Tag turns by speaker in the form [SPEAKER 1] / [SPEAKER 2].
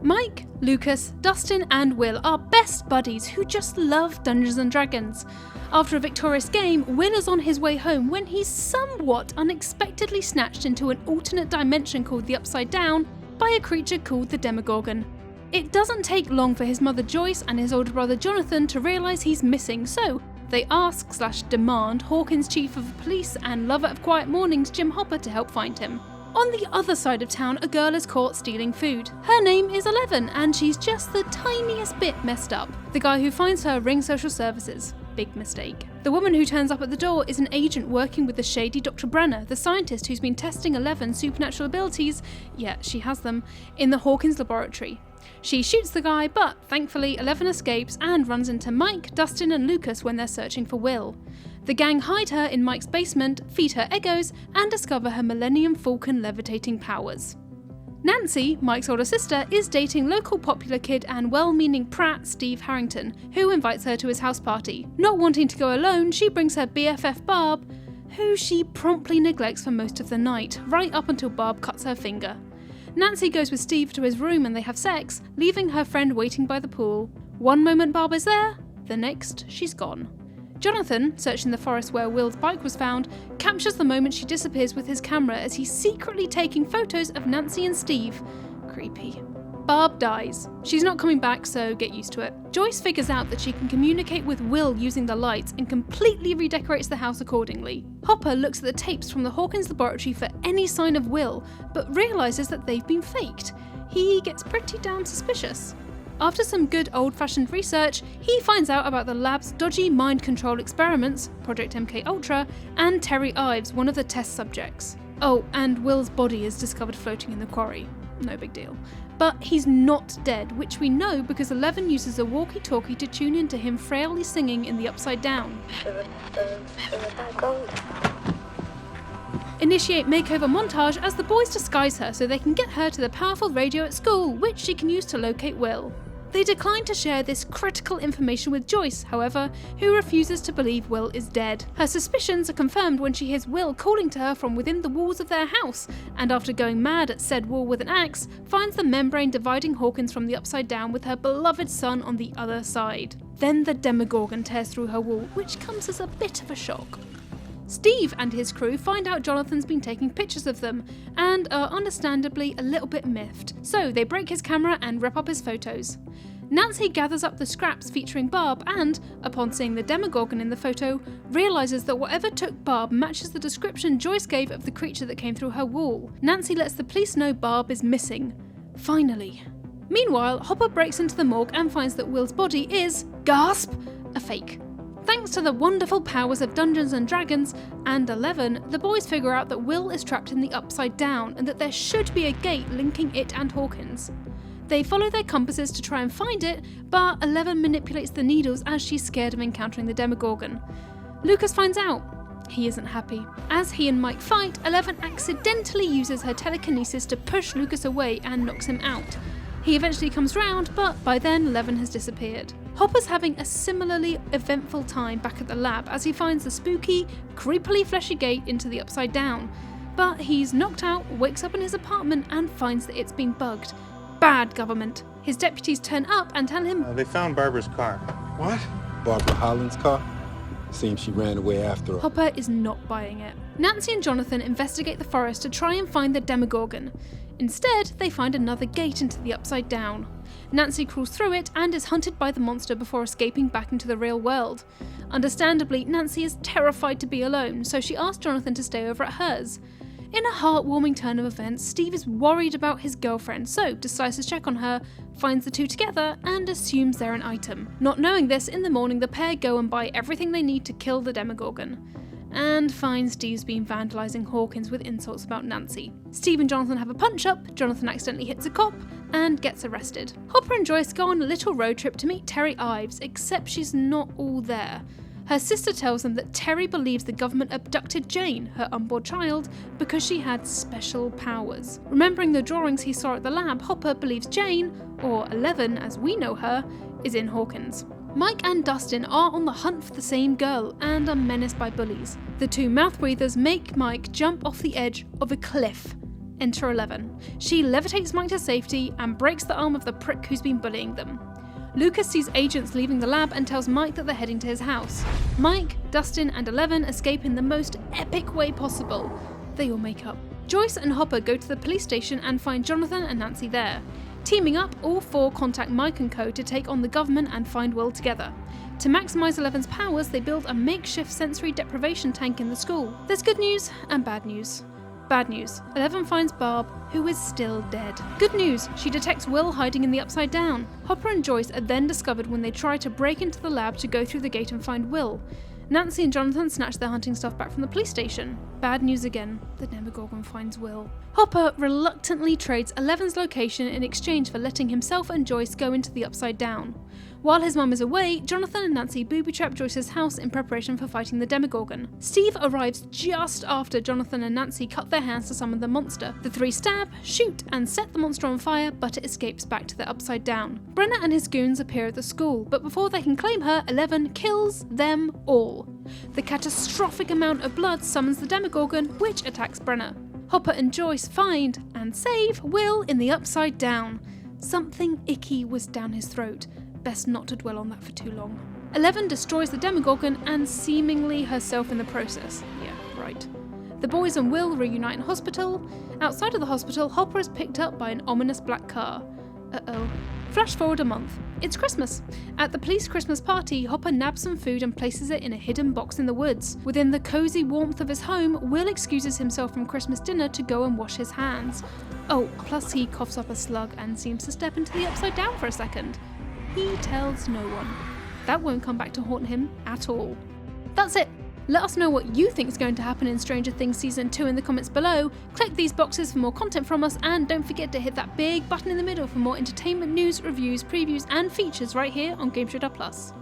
[SPEAKER 1] Mike, Lucas, Dustin and Will are best buddies who just love Dungeons & Dragons. After a victorious game, Will is on his way home when he's somewhat unexpectedly snatched into an alternate dimension called the Upside Down by a creature called the Demogorgon. It doesn't take long for his mother Joyce and his older brother Jonathan to realise he's missing, so they ask/demand Hawkins' chief of police and lover of quiet mornings Jim Hopper to help find him. On the other side of town, a girl is caught stealing food. Her name is 11 and she's just the tiniest bit messed up. The guy who finds her rings social services. Big mistake. The woman who turns up at the door is an agent working with the shady Dr. Brenner, the scientist who's been testing 11's supernatural abilities, yeah, she has them, in the Hawkins laboratory. She shoots the guy, but thankfully 11 escapes and runs into Mike, Dustin and Lucas when they're searching for Will. The gang hide her in Mike's basement, feed her Eggos, and discover her Millennium Falcon levitating powers. Nancy, Mike's older sister, is dating local popular kid and well-meaning prat Steve Harrington, who invites her to his house party. Not wanting to go alone, she brings her BFF Barb, who she promptly neglects for most of the night, right up until Barb cuts her finger. Nancy goes with Steve to his room and they have sex, leaving her friend waiting by the pool. One moment Barb is there, the next she's gone. Jonathan, searching the forest where Will's bike was found, captures the moment she disappears with his camera as he's secretly taking photos of Nancy and Steve. Creepy. Barb dies. She's not coming back, so get used to it. Joyce figures out that she can communicate with Will using the lights and completely redecorates the house accordingly. Hopper looks at the tapes from the Hawkins laboratory for any sign of Will, but realises that they've been faked. He gets pretty damn suspicious. After some good old-fashioned research, he finds out about the lab's dodgy mind control experiments, Project MK Ultra, and Terry Ives, one of the test subjects. Oh, and Will's body is discovered floating in the quarry. No big deal. But he's not dead, which we know because 11 uses a walkie-talkie to tune into him frailly singing in the Upside Down. Initiate makeover montage as the boys disguise her so they can get her to the powerful radio at school, which she can use to locate Will. They decline to share this critical information with Joyce, however, who refuses to believe Will is dead. Her suspicions are confirmed when she hears Will calling to her from within the walls of their house, and after going mad at said wall with an axe, finds the membrane dividing Hawkins from the Upside Down with her beloved son on the other side. Then the Demogorgon tears through her wall, which comes as a bit of a shock. Steve and his crew find out Jonathan's been taking pictures of them, and are understandably a little bit miffed, so they break his camera and rip up his photos. Nancy gathers up the scraps featuring Barb and, upon seeing the Demogorgon in the photo, realises that whatever took Barb matches the description Joyce gave of the creature that came through her wall. Nancy lets the police know Barb is missing. Finally. Meanwhile, Hopper breaks into the morgue and finds that Will's body is, gasp, a fake. Thanks to the wonderful powers of Dungeons & Dragons and 11, the boys figure out that Will is trapped in the Upside Down and that there should be a gate linking it and Hawkins. They follow their compasses to try and find it, but 11 manipulates the needles as she's scared of encountering the Demogorgon. Lucas finds out. He isn't happy. As he and Mike fight, 11 accidentally uses her telekinesis to push Lucas away and knocks him out. He eventually comes round, but by then 11 has disappeared. Hopper's having a similarly eventful time back at the lab as he finds the spooky, creepily fleshy gate into the Upside Down. But he's knocked out, wakes up in his apartment and finds that it's been bugged. Bad government. His deputies turn up and tell him
[SPEAKER 2] they found Barbara's car.
[SPEAKER 3] What? Barbara Holland's car? Seems she ran away after all.
[SPEAKER 1] Hopper is not buying it. Nancy and Jonathan investigate the forest to try and find the Demogorgon. Instead, they find another gate into the Upside Down. Nancy crawls through it and is hunted by the monster before escaping back into the real world. Understandably, Nancy is terrified to be alone, so she asks Jonathan to stay over at hers. In a heartwarming turn of events, Steve is worried about his girlfriend, so decides to check on her, finds the two together, and assumes they're an item. Not knowing this, in the morning the pair go and buy everything they need to kill the Demogorgon. And find Steve's been vandalising Hawkins with insults about Nancy. Steve and Jonathan have a punch-up, Jonathan accidentally hits a cop, and gets arrested. Hopper and Joyce go on a little road trip to meet Terry Ives, except she's not all there. Her sister tells them that Terry believes the government abducted Jane, her unborn child, because she had special powers. Remembering the drawings he saw at the lab, Hopper believes Jane, or 11 as we know her, is in Hawkins. Mike and Dustin are on the hunt for the same girl and are menaced by bullies. The two mouth breathers make Mike jump off the edge of a cliff. Enter 11. She levitates Mike to safety and breaks the arm of the prick who's been bullying them. Lucas sees agents leaving the lab and tells Mike that they're heading to his house. Mike, Dustin, and 11 escape in the most epic way possible. They all make up. Joyce and Hopper go to the police station and find Jonathan and Nancy there. Teaming up, all four contact Mike and co to take on the government and find Will together. To maximise 11's powers, they build a makeshift sensory deprivation tank in the school. There's good news and bad news. Bad news, 11 finds Barb, who is still dead. Good news, she detects Will hiding in the Upside Down. Hopper and Joyce are then discovered when they try to break into the lab to go through the gate and find Will. Nancy and Jonathan snatch their hunting stuff back from the police station. Bad news again, the Demogorgon finds Will. Hopper reluctantly trades 11's location in exchange for letting himself and Joyce go into the Upside Down. While his mum is away, Jonathan and Nancy booby-trap Joyce's house in preparation for fighting the Demogorgon. Steve arrives just after Jonathan and Nancy cut their hands to summon the monster. The three stab, shoot, and set the monster on fire, but it escapes back to the Upside Down. Brenna and his goons appear at the school, but before they can claim her, 11 kills them all. The catastrophic amount of blood summons the Demogorgon, which attacks Brenna. Hopper and Joyce find and save Will in the Upside Down. Something icky was down his throat. Best not to dwell on that for too long. 11 destroys the Demogorgon and seemingly herself in the process. Yeah, right. The boys and Will reunite in hospital. Outside of the hospital, Hopper is picked up by an ominous black car. Uh-oh. Flash forward a month. It's Christmas. At the police Christmas party, Hopper nabs some food and places it in a hidden box in the woods. Within the cozy warmth of his home, Will excuses himself from Christmas dinner to go and wash his hands. Oh, plus he coughs up a slug and seems to step into the Upside Down for a second. He tells no one. That won't come back to haunt him at all. That's it. Let us know what you think is going to happen in Stranger Things Season 2 in the comments below. Click these boxes for more content from us, and don't forget to hit that big button in the middle for more entertainment news, reviews, previews and features right here on Game Plus.